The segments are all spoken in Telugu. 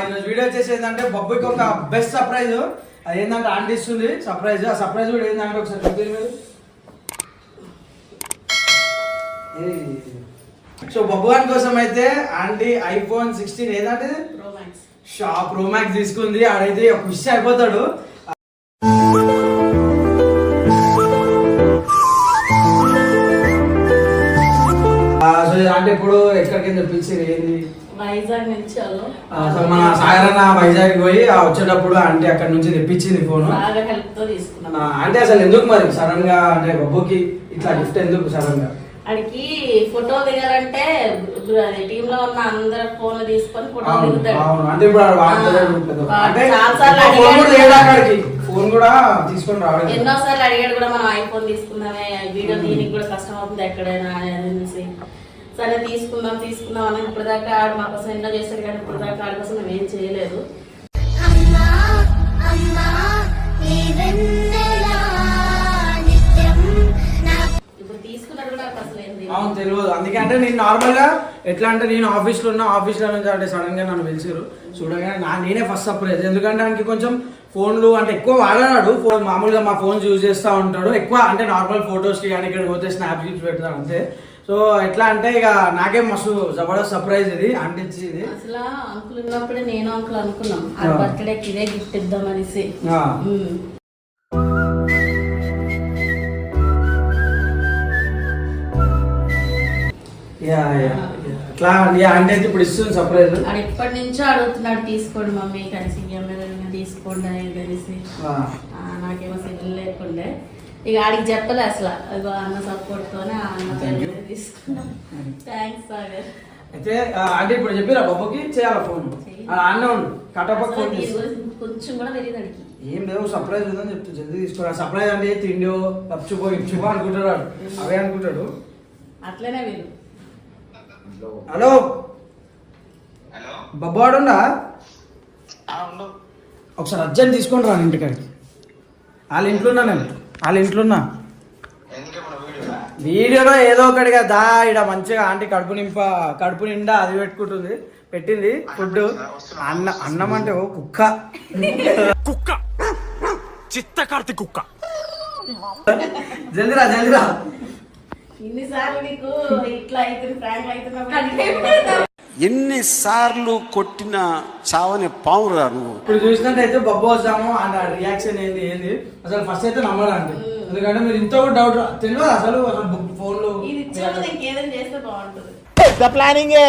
ఈరోజు వీడియో వచ్చేసి ఏంటంటే బొబ్బుకి ఒక బెస్ట్ సర్ప్రైజ్. అది ఏంటంటే ఆంటీ ఇస్తుంది సర్ప్రైజ్. ఆ సర్ప్రైజ్ కూడా ఏంటంటే ఒకసారి చూపించారు మీరు. సో బొబ్బు గారి కోసం అయితే ఆంటీ iPhone 16 ఏదంటే ప్రో మ్యాక్స్ తీసుకుంది. ఆడైతే ఖుషి అయిపోతాడు. అంటే ఇప్పుడు ఎక్కడికి తెప్పించింది ఏంది వైజాగ్ నుంచి అసలు మన సాగరన్న వైజాగ్ పోయి వచ్చేటప్పుడు అంటే అక్కడ నుంచి తెప్పించింది ఫోన్. అంటే అసలు ఎందుకు మరి సడన్ గా అంటే బొబ్బుకి ఇట్లా గిఫ్ట్ ఎందుకు సడన్ గా? అడికి ఫోటో దిగాలంటే టీమ్ లో ఉన్న అందరు ఫోన్ తీసుకొని ఫోటో దిగుతాడు. అంటే ఇప్పుడు ఫోన్ కూడా తీసుకొని రావడం ఎన్నోసార్లు అడిగాడు కూడా. మనం ఐఫోన్ తీసుకుందామే, వీడియో దీనికి కూడా కష్టం అవుతుంది ఎక్కడైనా అనేసి. సరే తీసుకుందాం అని ఇప్పుడు దాకా ఆడు మా కోసం ఎన్నో చేశాడు, కానీ ఇప్పుడు దాకా ఆడి కోసం మేము ఏం చేయలేదు. ఇప్పుడు తీసుకున్నాడు కూడా అసలు ఏం తెలియదు. అందుకే అంటే నేను నార్మల్ గా ఎట్లా అంటే నేను ఆఫీస్ లో నుంచి అంటే సడన్ గా నన్ను పిలిచారు. చూడగానే నేనే ఫస్ట్ సర్ప్రైజ్. ఎందుకంటే ఆయనకి కొంచెం ఫోన్లు అంటే ఎక్కువ వాడనాడు. ఫోన్ మామూలుగా మా ఫోన్స్ యూజ్ చేస్తూ ఉంటాడు ఎక్కువ. అంటే నార్మల్ ఫొటోస్ కి కానీ ఇక్కడ పోతే స్నాప్ గిఫ్ట్ పెడతాడు అంతే. సో ఎట్లా అంటే ఇక నాకే మస్తు జబర్దస్త్ సర్ప్రైజ్ ఇది అంటే ఇది. అసలు అంకుల్ ఉన్నప్పుడే నేను అంకుల్ అనుకున్నాం బర్త్డేకి ఇదే గిఫ్ట్ ఇద్దాం అనేసి. అట్లా అంటే ఇప్పుడు ఇస్తుంది సర్ప్రైజ్. అది ఎప్పటి నుంచో అడుగుతున్నాడు తీసుకోండి మమ్మీ కలిసి తీసుకోండి అనేసి. నాకేమో సిగ్గు లేకుండే ఇక ఆడికి చెప్పలే అసలు. అన్న సపోర్ట్ తోనే అన్న పేరు తీసుకున్నాం. థ్యాంక్స్ సాగర్. అయితే అంటే ఇప్పుడు చెప్పిరా బొబ్బకి చేయాల ఫోన్ అన్న ఉండు కట్టపక్క ఫోన్ కొంచెం కూడా తెలియదు అడిగి. ఏం లేవు సర్ప్రైజ్ ఉందని చెప్తా జల్దీ తీసుకోరా. సర్ప్రైజ్ అంటే తిండో తప్పుచుకో ఇచ్చుకో అనుకుంటాడు. అవే అనుకుంటాడు. అట్లనే వీళ్ళు. హలో బొబ్బవాడుండా? ఒకసారి అర్జెంట్ తీసుకొని రా ఇంటికాడికి. వాళ్ళ ఇంట్లో ఉన్నా నేను. వాళ్ళ ఇంట్లో ఉన్నా. వీడియోలో ఏదో ఒకటిగా దా ఇడ మంచిగా ఆంటీ కడుపు నిండా అది పెట్టుకుంటుంది. పెట్టింది ఫుడ్. అన్నం అంటే ఓ కుక్క చిత్తకార్తి కుక్క. జల్దిరా ఎన్నిసార్లు కొట్టిన చావని పావురా నువ్వు. ఇప్పుడు చూసినట్టయితే బొబ్బ వచ్చాము అండ్ రియాక్షన్ ఏంది అసలు ఫస్ట్ అయితే నమ్మడానికి. ఎందుకంటే మీరు ఇంత డౌట్ తెలియదు అసలు ఫోన్ లో పెద్ద ప్లానింగే.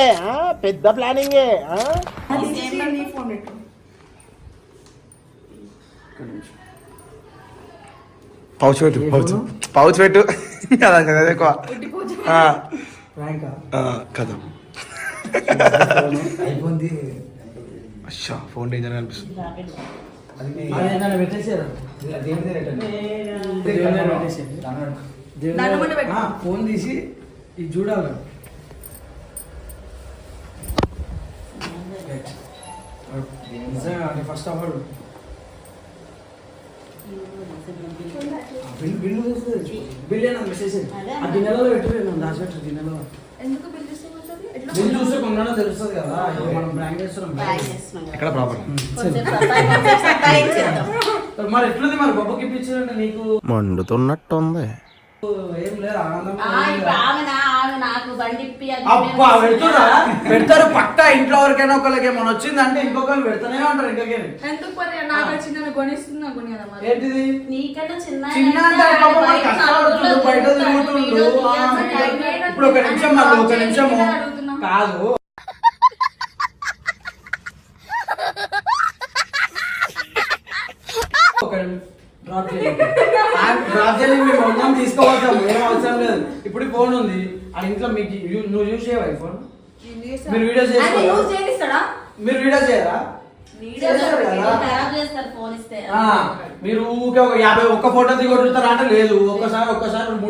పౌచ్ పెట్టు ఎక్కువ కదా. ఫోన్ డేంజర్ అనిపిస్తుంది. ఫోన్ తీసి ఇది చూడాలి. ఫస్ట్ అవ్వడు బిల్లు మెసేజ్ ఆ గిన్నెలలో పెట్టలేదు దాచిపెట్టారు. గిన్నెలో బిల్ చూస్తే కొన్నానో తెలుస్తుంది కదా. మనం బ్రాండ్ చేస్తున్నాం ఎక్కడ ప్రాపర్. మరి ఎట్లుంది మరి బొబ్బకి ఇప్పించారంటే నీకు మండుతున్నట్టుంది. ఏం లేదు ఆనందం పెడతారు పక్కా. ఇంట్లో ఎవరికైనా ఒకరికి ఏమైనా వచ్చిందంటే ఇంకొకరు పెడతానే ఉంటారు. ఇంకొకరి ఏంటిది చిన్న బయట తిరుగుతుండు. ఇప్పుడు ఒక నిమిషం కాదు డ్రాప్ చేయాలి. మేము మొత్తం తీసుకోవచ్చాము, ఏం అవసరం లేదు. ఇప్పుడు ఫోన్ ఉంది అది ఇంట్లో. మీకు నువ్వు యూజ్ చేయవా ఫోన్? మీరు వీడియో చేస్తారా? మీరు వీడియో చేయరా? మీరు ఊకే ఒక 51 ఫోటో దిగొట్టుతారా అంటే లేదు. ఒక్కసారి 3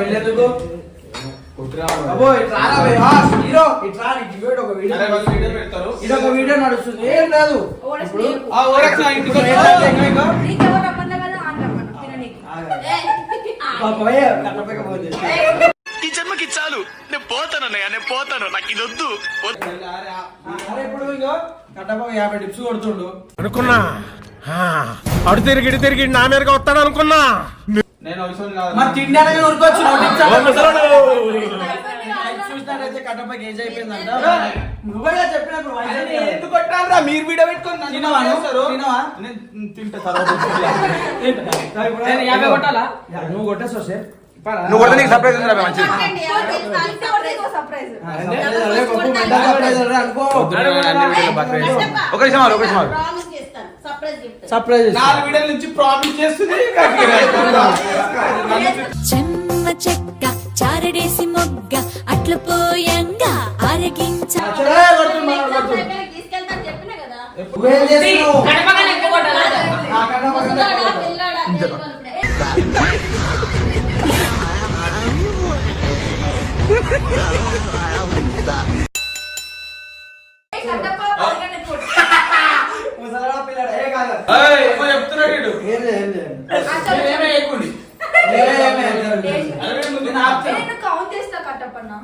వెళ్ళేందుకు వీడియో నడుస్తుంది. ఏం లేదు ఈ జన్మకి చాలు నేను పోతాను నాకు ఇది వద్దు అరే ఇప్పుడు ఇంకో కట్టప్ప 50 టిప్స్ కొడుతుండు అనుకున్నా అడు తిరిగి నా మీదగా వస్తాడు అనుకున్నా. నేను అవసరం కాదు. మరి తిండానికి ఉరకొచ్చు చూసినట్టయితే కట్టప్పకి ఏజ్ అయిపోయిందంట. నువ్వే చెప్పినప్పుడు ఎందుకు కొట్టారా? మీరు వీడియో పెట్టుకొని నన్ను తినవా నువ్వు? చేస్తారు. తినవా? నేను తింటా తర్వాత. నువ్వు కొట్టేసి వస్తే నువ్వు కొడితే నీకు సర్ప్రైజ్ ఉంది మంచిది. ఒక నిమిషం సర్ప్రైజ్ 4 వీడియోల నుంచి ప్రామిస్ చేస్తుంది. చెమ్మ చెక్క చారడేసి మొగ్గ అట్ల పోయంగా ఆరగించ తీసుకెళ్తాను చెప్పిన కదా చెప్తున్నాడు వీడు. ఏమే ఎక్కుండి. కౌంట్ చేస్తా కట్టపన్నా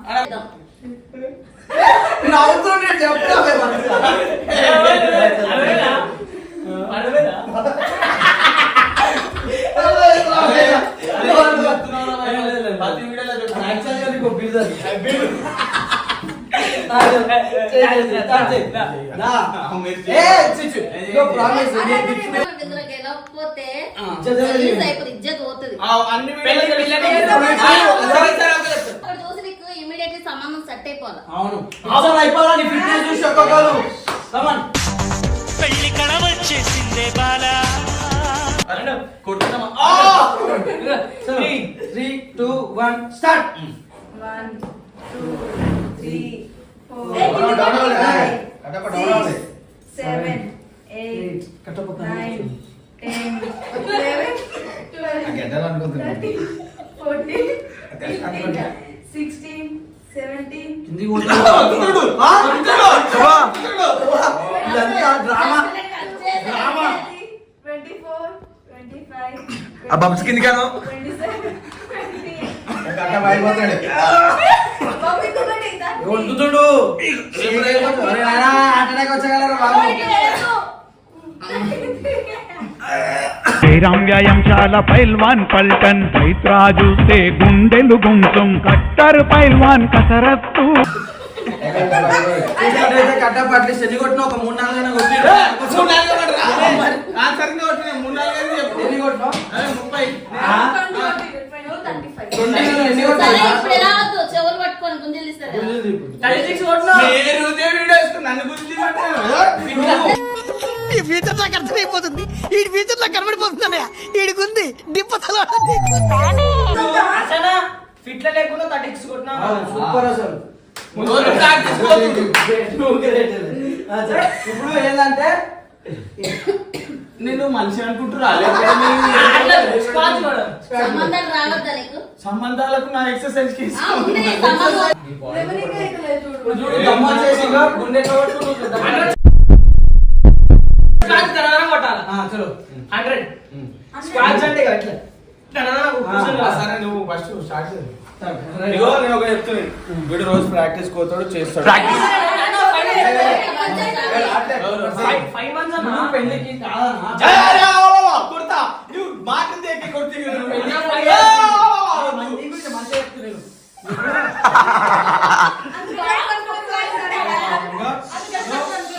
గెలవకపోతే ఇజ్జత్ పోతుంది అన్ని చూసి నీకు ఇమీడియట్లీ సంబంధం సెట్ అయిపోవాలి. అవును అయిపోవాలి ఫిట్నెస్ చూసి ఒక్కొక్కరు పెళ్లి కడ వచ్చేసిందే బాలా కొట్టున్నామా? 3, 2, 1 స్టార్ట్. 1 2 3 4 కట్టప్ప 7 8 కట్టప్ప 9 10 11 12 13 14 15 16 17 కిందికి కొడుతున్నాడు. ఇదంతా డ్రామా 24 25 ఆ బబ్స్ కింది కాను 27 28 కట్టప్ప అయిపోతాడు. బాబీ కుగండి కొడుతుండు అటెండ్ వచ్చగలరా బాబు. శ్రీరామ్ వ్యాయామశాల పైల్వాన్ పల్టన్ రైత్రాజు సే గుండెలు గుంసం కట్టర్ పైల్వాన్ కసరత్తు కట్టప్ప అట్లీస్ట్ ఎన్ని కొట్టినా ఒక 3-4 కొట్టి ఎన్ని కొట్టినా 30 ఎన్ని కొట్టినా సరే ఇప్పుడు ఎలా వద్దు చెవులు పట్టుకొని గుంజలు ఇస్తారు నన్ను గురించి ఈ ఫ్యూచర్ నాకు అర్థమైపోతుంది. ఈ ఫ్యూచర్ నాకు కనబడిపోతుందన్నయ్య. ఈడికుంది డిప్పతల ఫిట్ల లేకుండా 36 కొట్టినా సూపర్ అసలు. ఇప్పుడు ఏంటంటే నేను మనిషి అనుకుంటున్నా. సంబంధాలు రావద్దా నీకు? సంబంధాలకు నా ఎక్సర్సైజ్ కి ఉంది సంబంధం. చూడు దమ్మ చేసి గుండె చలో 100 స్క్వాట్స్ అంటే అట్లా సరే నువ్వు ఫస్ట్ స్టార్ట్ చేయి. ఇగో నేను ఒక చెప్తున్నాను. వీడు రోజు ప్రాక్టీస్ కోతాడు చేస్తాడు. పెళ్లికి కొడతా నువ్వు మాట దేకి కొడుతు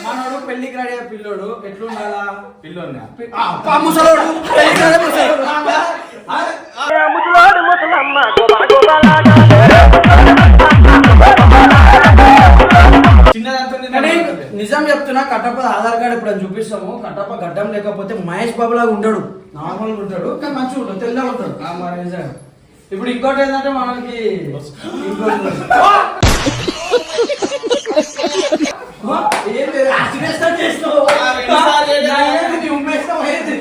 మనోడు పెళ్లికి రెడీ పిల్లోడు ఎట్లుండాలా? పిల్లోన్నా ముసలోడు పెళ్లికి రెడీ ముసలోడు. కానీ నిజం చెప్తున్నా కట్టప్ప ఆధార్ కార్డు ఇప్పుడు చూపిస్తాము. కట్టప్ప గడ్డం లేకపోతే మహేష్ బాబు లాగా ఉంటాడు, నార్మల్ గా ఉంటాడు కానీ మంచిగా ఉంటాడు, తెల్లగా ఉంటాడు. మరి నిజంగా ఇప్పుడు ఇంకోటి ఏంటంటే మనకి ఏం లేదు యాక్సిడెంట్ చేస్తావు ఉమ్మేస్తాం అయ్యేది.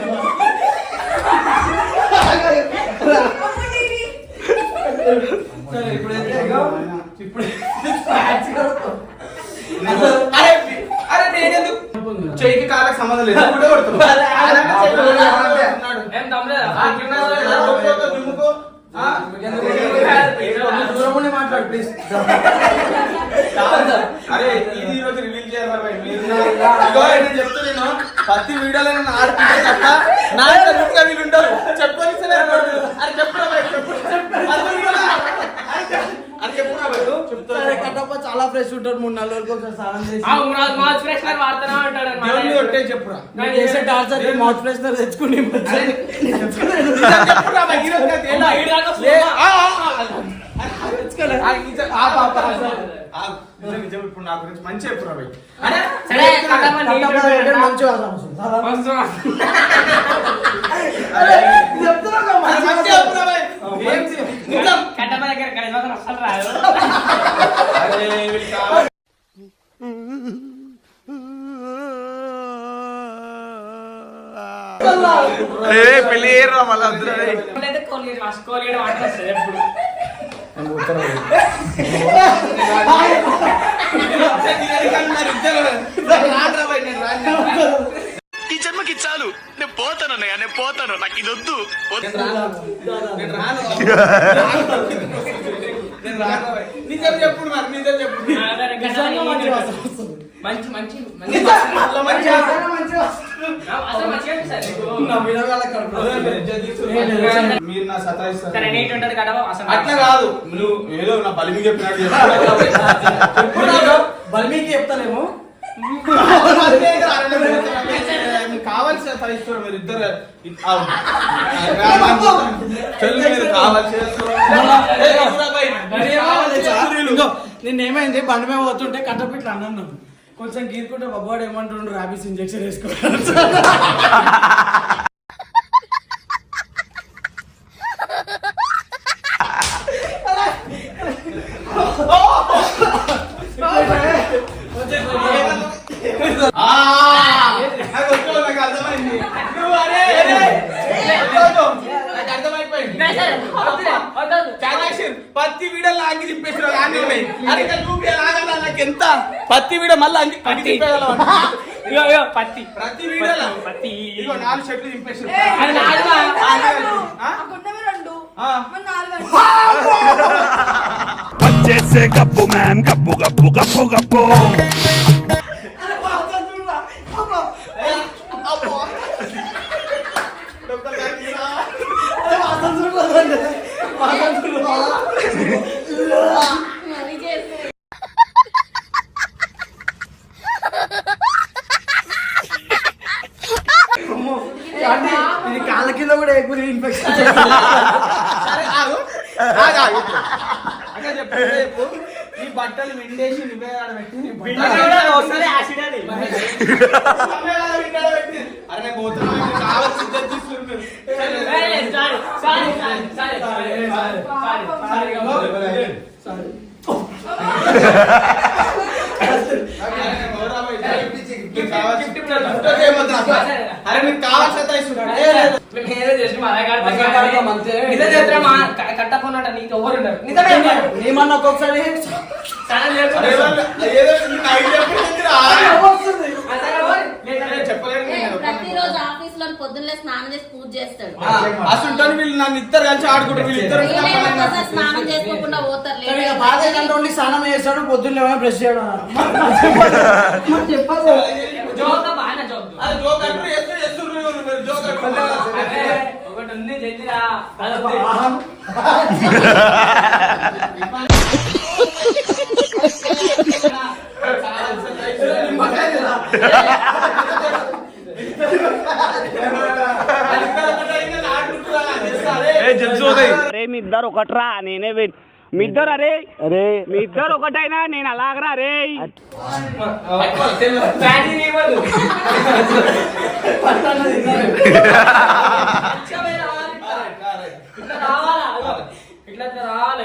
సరే ఇప్పుడు ఇప్పుడు అరే నేనెందుకు చెయ్యికి కాళ్ళకి సంబంధం లేదు. ప్లీజ్. అరే ఇది ఈ రోజు రివీల్ చేయాలి భయ్. మీరు నేను చెప్తున్నాను ప్రతి వీడియోలో నేను ఆడుతుంటే తప్ప నా ఇంకా వీళ్ళు ఉంటారు చెప్పని అరే చెప్పురా భయ్ చెప్పు అని చెప్పురా భయ్ సరే, కట్టప్ప చాలా ఫ్రెష్ ఉంటాడు. 3-4 రోజులకు ఒకసారి స్నానం చేసి దేవుని కొట్టే చెప్పురా నేను చేసే టార్చర్ మౌత్ ఫ్రెషనర్ తెచ్చుకుని చెప్పురా భయ్ ఈ రోజు కాదు. నిజం ఇప్పుడు నా గురించి మంచి చెప్పురా భయ్. మంచిగా పెళ్లి ఏర్రా మళ్ళీ అందరూ ఈ జన్మకి చాలు నేను పోతానన్నయ్య నేను పోతాను నాకు ఇది వద్దు నిజం చెప్పుడు మరి నిజం చెప్పుడు మీరు నా సతాయిస్తారు అట్లా కాదు నువ్వు ఏదో నా బలిమి చెప్పినట్టు బల్మీకి చెప్తానేమో. కావాల్సిన సతాయిస్తారు మీరు ఇద్దరు కావాల్సిన నిన్నేమైంది బండి మీద పోతుంటే కట్టపిట్లు అన్నాను కొంచెం గీరుకుంటే బొబ్బాడు ఏమంటుండ్రు ర్యాబిస్ ఇంజెక్షన్ వేసుకోవాలి. పత్తి వీడియో లాంగి తిప్పేసిన ఎంత పత్తి వీడియో మళ్ళీ ప్రతి వీడియోలో ఇదిగో 4 షర్ట్లు తిప్పేసిన వచ్చేసే గప్పు మ్యాన్ గప్పు గప్పు గప్పు గప్పు ఇది కాళ్ళ కింద కూడా ఎక్కువ ఇన్ఫెక్షన్. చెప్పు ఈ బట్టలు విండేసి నువ్వే ఆడబెట్టి అరే నేను పోతున్నా కావాల్సి అరే నీకు కావాల్సి కట్టకున్నట్టు నీకు ఎవరు ఏమన్నా ఒక్కొక్కసారి ప్రతిరోజు ఆఫీస్ లో పొద్దున్నే స్నానం చేసి పూజ చేస్తాడు. అసలు వీళ్ళు నన్ను ఇద్దరు కలిసి ఆడుకుంటారు వీళ్ళిద్దరు స్నానం చేసుకోకుండా పోతారు. బాధ కంటే స్నానం చేస్తాడు పొద్దున్న బ్రష్ చేయడం చెప్పదు. ఒకటి ఉంది జల్దిరా అరే మీ ఇద్దరు ఒకట్రా నేనే మీ ఇద్దరు అరే అరే మీ ఇద్దరు ఒకటైనా నేను అలాగరా రే ఇట్లా రావాలి.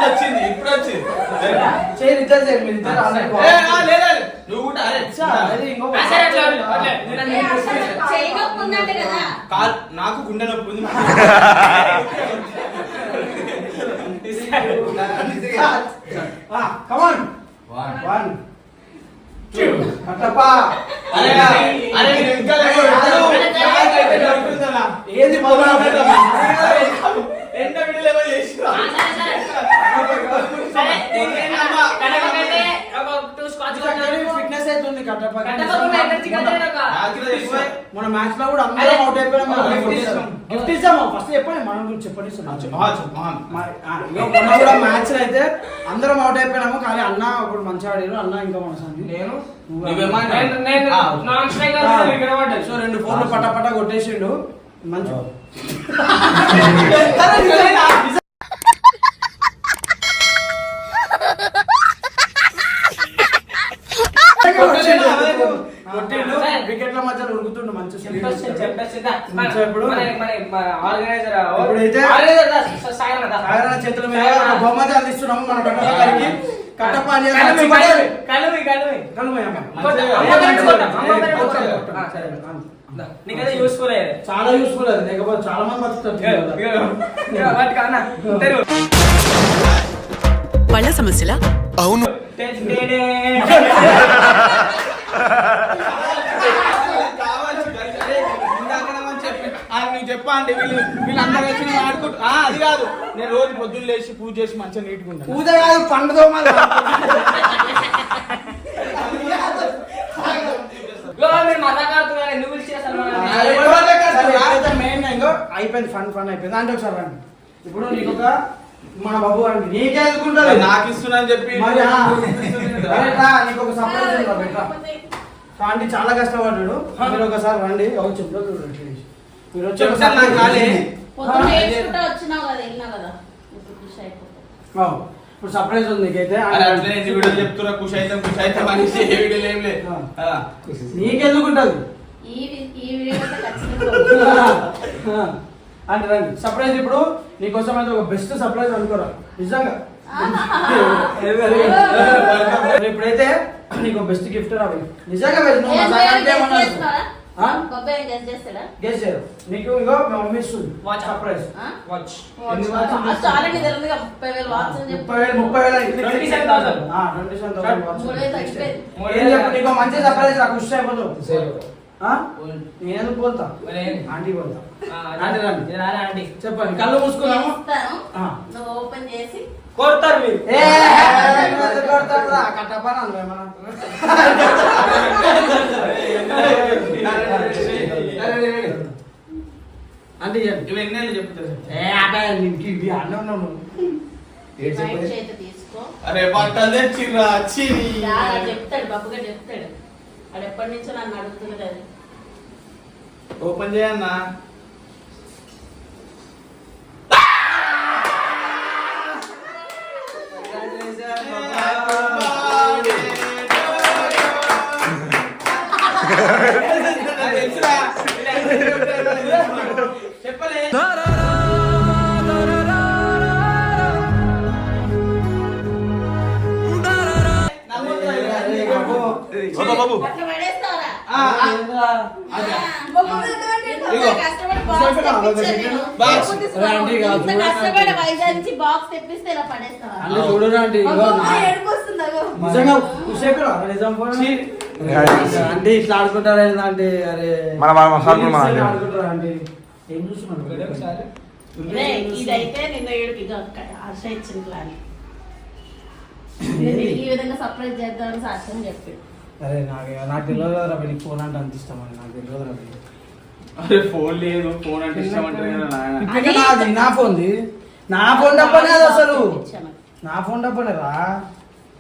వచ్చింది ఇప్పుడు వచ్చింది నువ్వు నాకు గుండె నొప్పి ఉంది ఏది మన మ్యాచ్ లో కూడా అందరం అవుట్ అయిపోయాం. గిఫ్ట్ ఇస్తాము. ఫస్ట్ చెప్పండి మనం గురించి చెప్పండి. మొన్న కూడా మ్యాచ్ అయితే అందరం అవుట్ అయిపోయినాము. కానీ అన్న ఒకడు మంచిగా ఆడారు. అన్న ఇంకా మన సంజయ్ నేను సో 2 4 పటా కొట్టేసిండు. మంచి కొట్టిండు. వికెట్ల మధ్య ఉరుకుతుండు. మంచి సాగరణ చేతుల మీద బహుమతి అందిస్తున్నాము మన కట్టపకి. కట్టప్ప చాలా యూస్ఫుల్ అది. లేకపోతే చాలా మంది బతుకుతారు. పళ్ళ సమస్యలా? అవును. చెప్పా అంటే వీళ్ళందరూ వచ్చి ఆడుకుంటూ అది కాదు. నేను రోజు పొద్దున్న లేచి పూజ చేసి మంచిగా నీట్గా ఉంటాను. పూజ కాదు పండుగ అయిపోయింది. ఫన్ అయిపోయింది అంటే ఒకసారి రండి. ఇప్పుడు నీకు ఒక మన బాబు అండి నీకే ఎదుర్కొంటుంది. నాకు ఇస్తున్నా చెప్పి నీకు ఒక సర్ప్రైజ్ ఉందా బెట్రా. ఆంటీ చాలా కష్టపడ్డాడు. మీరు ఒకసారి రండి. చెప్తా చూడండి. మీరు వచ్చి ఒకసారి నాకు కాలే. ఇప్పుడు సర్ప్రైజ్ ఉంది నీకైతే. చెప్తున్నా ఖుషి అయితే మనిషి ఏ వీడియోలు ఏం లేదు. నీకెందుకుంటది అంటే రండి. సర్ప్రైజ్ ఇప్పుడు నీకోసం అయితే ఒక బెస్ట్ సర్ప్రైజ్ అనుకోరా నిజంగా. ఇప్పుడైతే నీకు బెస్ట్ గిఫ్ట్ రావి నిజంగా. గెస్ చేయరు నీకు. ఇగో మా మమ్మీ ఇస్తుంది సర్ప్రైజ్ వాచ్. 30,000 నీకు మంచి సర్ప్రైజ్ నాకు ఖుషి అయిపోతావు. నేను పోతా ఆంటీ పోతా. ఆంటీ చెప్పండి. కళ్ళు మూసుకున్నాము. నువ్వు ఓపెన్ చేసి కొడతారు మీరు. కట్టపని అనుకోమన్నా. అంటే ఇవన్నీ చెప్తారు. తీసుకో. అరే బట్టలు తెచ్చిర్రా. చెప్తాడు బాబుగా చెప్తాడు. అది ఎప్పటి నుంచో నన్ను అడుగుతుంది. అది ఓపెన్ చేయన్నా. చెప్పలే బాబు అట్లా పడేస్తావరా? కష్టపడి వైజాగ్ నుంచి బాక్స్ తెప్పిస్తే ఇలా పడేస్తావా? చూడండి నిజంగా ఖుషి అయిపోయారు. నిజం అంటే ఇట్లా ఆడుకుంటారా అంటే అరే ఆడుకుంటారా అంటే ఏం చూస్తున్నాడు. ఇదైతే నిన్న ఏడుకి ఆశ ఇచ్చిన ప్లాన్. ఈ విధంగా సర్ప్రైజ్ చేద్దామని సాక్ష్యం చెప్పాడు. అరే నాకు తెలియదు కదా రవి. ఫోన్ అంటే అంత ఇష్టం అని నాకు తెలియదు రవి. అరే ఫోన్ లేదు. ఫోన్ అంటే ఇష్టం అంటే నా ఫోన్ది. నా ఫోన్ డబ్బనే అది అసలు. నా ఫోన్ డబ్బనే రా.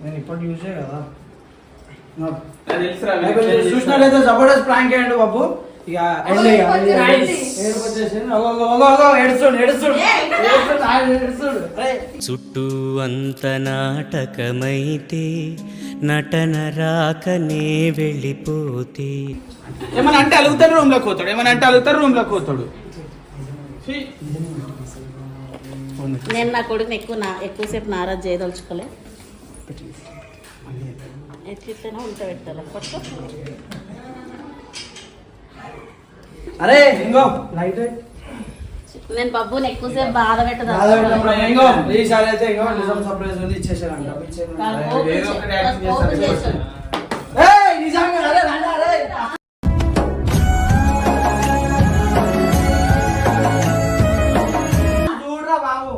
నేను ఇప్పటి యూజ్ చేయ కదా. చూసినట్లయితే జబర్దస్త్ ప్రాంక్ అయ్యండి బాబు. ఇక చుట్టూ అంత నాటకమైతే నటన రాకనే వెళ్ళిపోతే. ఏమన్నా అంటే అలుగుతాడు రూమ్ లోకి పోతాడు. ఏమన్నా అంటే అలుగుతాడు రూమ్ లోకి పోతాడు. నేను నా కొడుకుని ఎక్కువసేపు నారాజ్ చేయదలుచుకోలే. ఎట్లయినా ఉంటా పెట్టాలి. అరే ఇంకో లైట్ నేను బబ్బుని ఎక్కువసేపు బాధ పెట్టదా. ఈసారి అయితే ఇంకో నిజం సర్ప్రైజ్ ఉంది ఇచ్చేసారంట. చూడరా బాబు.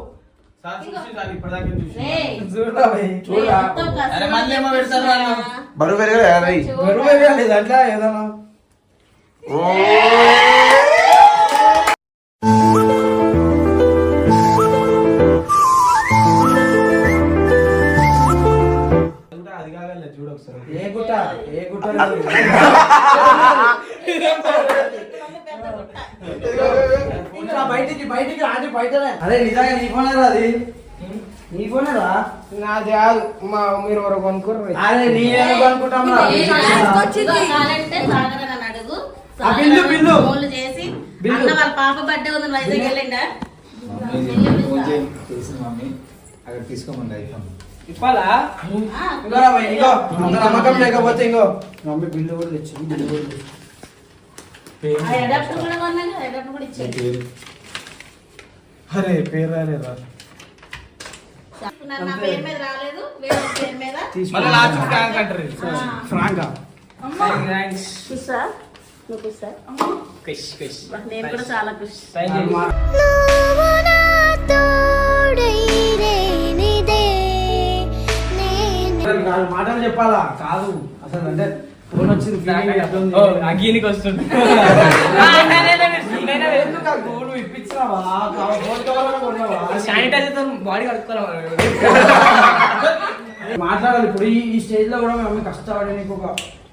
బరువు పెరగలేదు దాంట్లో ఏదన్నా బయటనే. అరే నిజంగా నీ ఫోనేరా అది? నీ ఫోనేరా? నాది కాదు మా మీరు ఎవరో కొనుక్కోరు. అరే నీ అనుకుంటాం కావాలంటే సాగర్ అని అడుగు. ఆ బిల్లు, బిల్లు. ఫోన్లు చేసి బిల్లు. అన్న వాళ్ళ పాప బర్త్డే ఉంది వైజాగ్ వెళ్ళిండా మమ్మీ అక్కడ తీసుకోమండి ఐఫోన్. ఇప్పాలా? ఇంకో రా భయ్, ఇంకో అంత నమ్మకం లేకపోతే ఇంకో మమ్మీ బిల్లు కూడా తెచ్చింది. బిల్లు కూడా తెచ్చింది. అడాప్టర్ కూడా కొన్నాను, అడాప్టర్ కూడా ఇచ్చాను. అరే పేరు రాలేదా? నా పేరు మీద రాలేదు, వేరే పేరు మీద మళ్ళీ లాస్ట్ ఫ్రాంక్ అంటారు. ఫ్రాంకా? కుస్సా నువ్వు కుస్సా నేను కూడా చాలా ఖుషి. నాలుగు మాటలు చెప్పాలా? కాదు అసలు అంటే ఫోన్ వచ్చింది అగ్గినికి వస్తుంది. ఎందుకు ఆ గోడు ఇప్పించినావా? ఫోన్ కావాలని కొన్నావా? శానిటైజర్ బాడీ కడుక్కోవాలి. మాట్లాడాలి ఇప్పుడు ఈ స్టేజ్ లో కూడా మేము కష్టపడి నీకు ఒక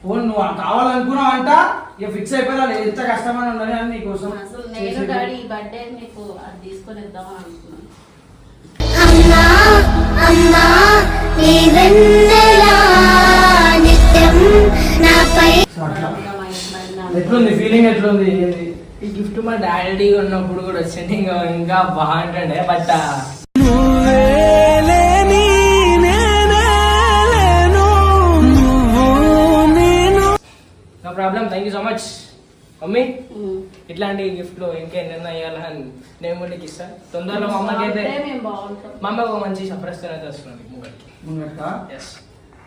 ఫోన్ నువ్వు కావాలనుకున్నావు అంట ఇక ఫిక్స్ అయిపోయాలి ఎంత కష్టమని ఉండాలి అని నీకోసం. అసలు నేను డాడీ ఈ బర్త్డే నీకు అది తీసుకొని ఇద్దామని అనుకున్నాను. ఎట్లుంది ఫీలింగ్? ఎట్లుంది? ఈ గిఫ్ట్ మా డాడీ ఉన్నప్పుడు కూడా వచ్చింది. ఇంకా బాగుంటుండే but no problem. Thank you so much mummy. ఇట్లాంటి గిఫ్ట్లు ఇంకేమైనా ఇవ్వాలని నేను కూడా నీకు ఇస్తాను తొందరలో. మా అమ్మకి అయితే మా అమ్మకి ఒక మంచి సర్ప్రైజ్ అయితే వస్తున్నాను ముంగట.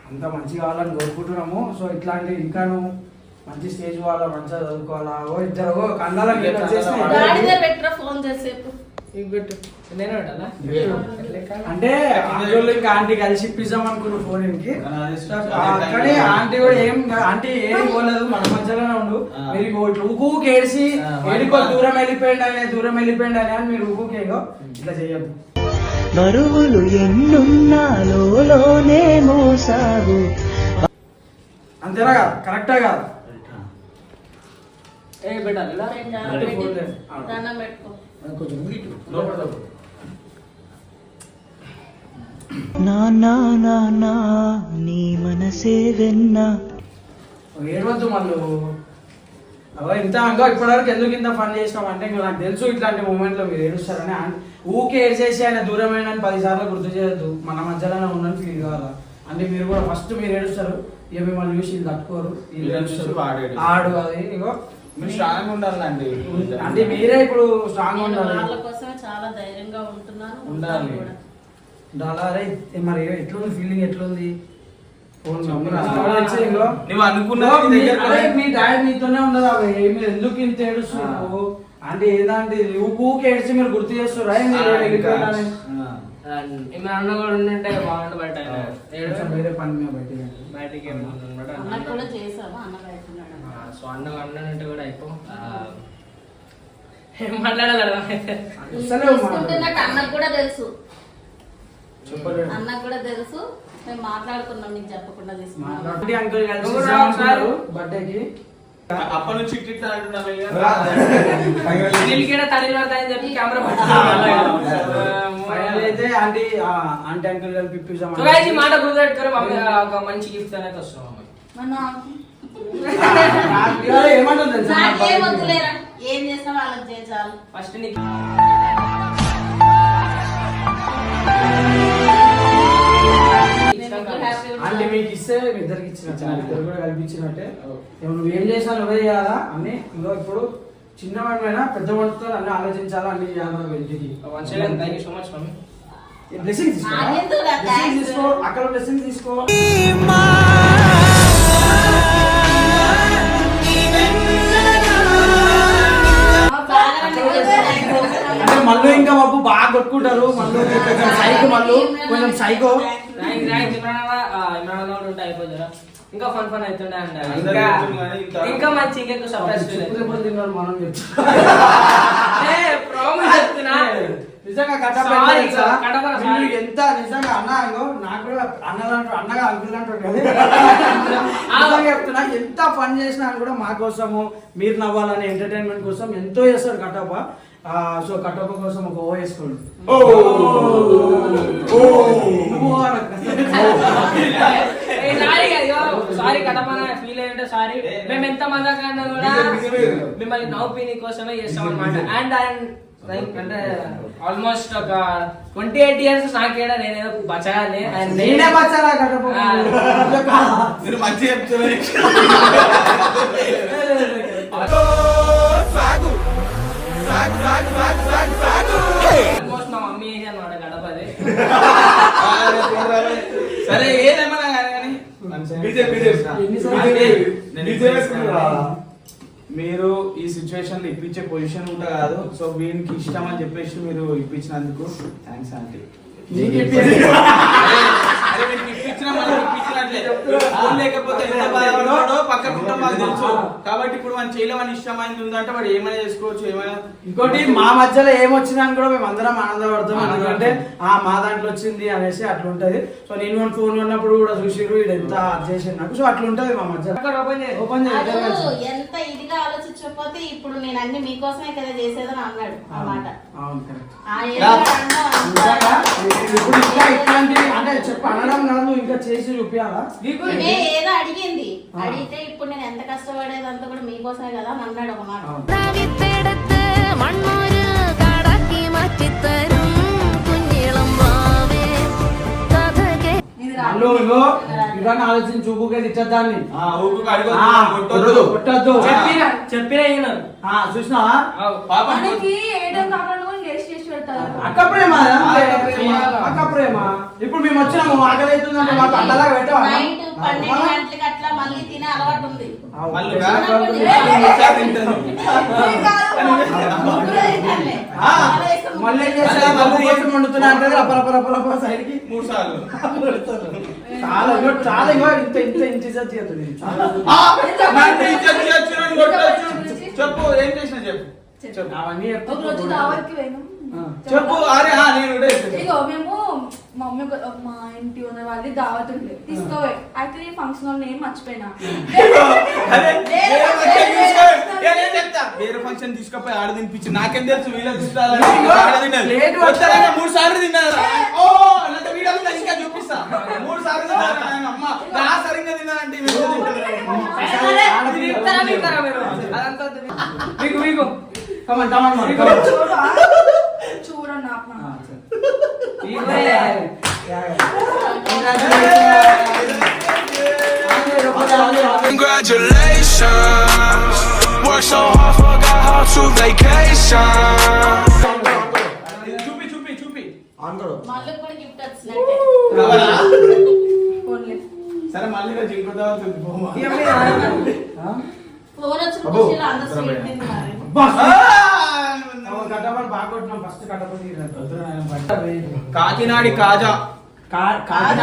అంత మంచిగా కావాలని కోరుకుంటున్నాము. సో ఇట్లాంటి ఇంకా నువ్వు మంచి స్టేజ్ వాళ్ళ మంచిగా చదువుకోవాలా. ఓ ఇద్దరు కన్నాల ఫోన్ చేసేపు నేనే ఉండాలా? అంటే ఆంటీ ఇంకా ఆంటీ కలిసి ఇప్పిద్దాం అనుకున్న ఫోన్ కి. కానీ ఆంటీ కూడా ఆంటీ ఏం పోలేదు, మన మధ్యలోనే ఉండు. మీరు ఊకూకి ఏడిసి ఏడుకో దూరం వెళ్ళిపోయింది అని మీరు ఊకూకేగో ఇట్లా చెయ్యద్దు. బరువులు ఎన్నున్నాలోనే మోసాగు. అంతేనా కాదు? కరెక్టా కాదు? ఏ పెట్టాలి దండం పెట్టుకో. కొంచెం నా నీ మనసే వెన్నా. ఏడవద్దు మళ్ళీ. ఇంత అంగా ఇప్పటివరకు ఎందుకు ఇంత ఫన్ చేసినాం అంటే ఇంకా నాకు తెలుసు ఇట్లాంటి మూమెంట్ లో మీరు ఏడుస్తారని. ఊకే ఏడ్చేసి ఆయన దూరమైన 10 సార్లు గుర్తు చేయొద్దు. మన మధ్యలోనే ఉన్నది ఫీల్ కావాలా అంటే మీరు కూడా ఫస్ట్ మీరు ఏడుస్తారు. ఇక మిమ్మల్ని చూసి వీళ్ళు తట్టుకోరు, ఆడు అది ఇగో స్ట్రాంగ్ ఉండాలండి. అంటే మీరే ఇప్పుడు స్ట్రాంగ్ ఉండాలి. వాళ్ళ కోసమే చాలా ధైర్యంగా ఉంటున్నాను. డాలరే మరి ఎట్లుంది ఫీలింగ్? ఎట్లుంది? నువ్వు అనుకున్నావు మీ డాడీ మీతోనే ఉండదు. అవి మీరు ఎందుకు ఇంత ఏడుస్తున్నారు అంటే ఏదంటే ఊకే ఏడిచి మీరు గుర్తు చేస్తారు. అన్న కూడా ఉంటే బాగుంటుంది. బయట వేరే పని మీద బయటికి అన్న కూడా చేసాము. అన్న బయట సో అన్న అంటే కూడా అయిపో ఏం మాట్లాడాలి అన్నకు కూడా తెలుసు. అన్నకు కూడా తెలుసు. మేము మాట్లాడుకున్నాం, నీకు చెప్పకుండా తీసుకున్నాం బర్త్డేకి. అప్పటి నుంచి చెప్పి కెమెరా అయితే ఆంటీ అంకుల్ కలిపి ఇప్పిస్తాం. మాట గుర్తుపెట్టుకొని మమ్మీ ఒక మంచి గిఫ్ట్ అనేది వస్తున్నాం. ఏమంటుంది ఏం చేసినా వాళ్ళకి చేయాలి. ఫస్ట్ నీకు అంటే మీకు ఇస్తే మీ ఇద్దరికి ఇచ్చినట్టు ఇద్దరు కూడా కల్పించినట్టే. నువ్వు ఏం చేసినా నువ్వే చేయాలా అన్ని. ఇంకో ఇప్పుడు చిన్నవాడిమైనా పెద్ద వాడితో అన్ని ఆలోచించాలా, అన్ని చేయాలి. వెళ్తుంది thank you so much mummy. Blessing తీసుకో, అక్కడ బ్లెస్సింగ్ తీసుకో. అంటే మళ్ళీ ఇంకా బాబు బాగా కొట్టుకుంటారు. మళ్ళీ కొంచెం సైకో, మళ్ళీ కొంచెం సైకో. ఉంటే అయిపోతారా ఇంకా ఫన్ అవుతుండే అండి. ఇంకా మంచి ఇంకెక్కువ సర్ప్రైజ్ తిన్నారు మనం చెప్తున్నా. నిజంగా ఎంత నిజంగా అన్న నాకు కూడా అన్నగా అంకుల్ అంటారు కదా. చెప్తున్నా ఎంత పని చేసినా కూడా మా కోసము మీరు నవ్వాలని ఎంటర్టైన్మెంట్ కోసం ఎంతో చేస్తాడు కట్టప్ప. సో కట్టప్ప కోసం ఒక ఓ వేసుకోండి. సారీ కడపన ఫీల్ అయ్యంటే సారీ. మేము ఎంత మంది కన్నా కూడా మిమ్మల్ని నవ్వుపీని కోసమే చేస్తాం అనమాట. అండ్ అంటే ఆల్మోస్ట్ ఒక 28 years నాకేడా నేనేదో బచాలి. నేనే బచాలా కట్టప్ప? మీరు మంచిగా చెప్తున్నారు. ఆల్మోస్ట్ మా మమ్మీ ఏజ్ అనమాట గడపది. సరే ఏదేమన్నా కానీ మీరు ఈ సిచ్యువేషన్ లో ఇప్పించే పొజిషన్ కూడా కాదు. సో వీనికి ఇష్టం అని చెప్పేసి మీరు ఇప్పించినందుకు థ్యాంక్స్ ఆంటీ. లేకపోతే ఎంత బాధపడో పక్క కుటుంబాలు తెలుసు కాబట్టి ఇప్పుడు మన చేయలేమని ఇష్టమైంది ఉందంటే వాడు ఏమైనా చేసుకోవచ్చు. ఏమైనా ఇంకోటి మా మధ్యలో ఏమొచ్చినా కూడా మేము అందరం ఆనందపడతాం. ఎందుకంటే మా దాంట్లో వచ్చింది అనేసి అట్లా ఉంటది. సో నేను ఫోన్ ఉన్నప్పుడు కూడా చూసిరు ఇది ఎంత చేసింది నాకు. సో అట్లా ఉంటది మా మధ్యలో. ఓపెన్ ఎంత ఇదిగా ఆలోచించకపోతే ఇప్పుడు నేను అన్ని మీకోసమే కదా చేసేదని అన్నాడు అన్నమాట. ఇప్పుడు ఇంకా ఇట్లాంటి అంటే చెప్పు అనడం కాదు ఇంకా చేసి చూపించాలా? ఏదో అడిగింది అడిగితే ఇప్పుడు నేను ఎంత కష్టపడేదంతా కూడా మీకోసమే కదా అని అన్నాడు ఒక మాట. ఆలోచించి చూపుకెళ్ళి ఇచ్చదాన్ని చెప్పిన చూసినావా? అక్క ప్రేమ అక్క ప్రేమ. ఇప్పుడు మేము వచ్చినాము ఆకలి అవుతుందంటే మాకు అడ్డలాగా పెట్టావా? నైట్ 12 గంటలకి అట్లా మళ్ళీ తినే అలవాటు ఉంది. మళ్ళీ ఏం చేస్తా వండుతున్నా అంటే అపరపరపర సైడ్ కి 3 సార్లు చాలా చాలా ఇంత ఇంత ఇంటిజాతి చేస్తుంది. చెప్పు ఏం చేసినా చెప్పు. అవన్నీ చెప్పు. అరే నేను మేము మా మమ్మీ మా ఇంటి ఉన్న వాళ్ళది దావత్ ఉండే తీసుకోవే. అయితే నేను ఫంక్షన్ హాల్ నేమ్ మర్చిపోయినా. వేరే ఫంక్షన్ తీసుకపోయి ఆడ తినిపించి నాకేం తెలుసు వీళ్ళకి 3 సార్లు తిన్నారు. ఇంకా చూపిస్తా 3 సార్లు అమ్మ సరిగ్గా తిన్నానంటే చూడండి Congratulations, worked so hard, forgot how to vacation. చూపి మళ్ళీ కూడా గిఫ్ట్ వచ్చినట్టే. సరే మళ్ళీ జింకుతా ఫోన్ వచ్చిన ఖుషీలో అందరూ స్వీట్ తిన్నారు. కాకినాడి కాజా కాకినాడ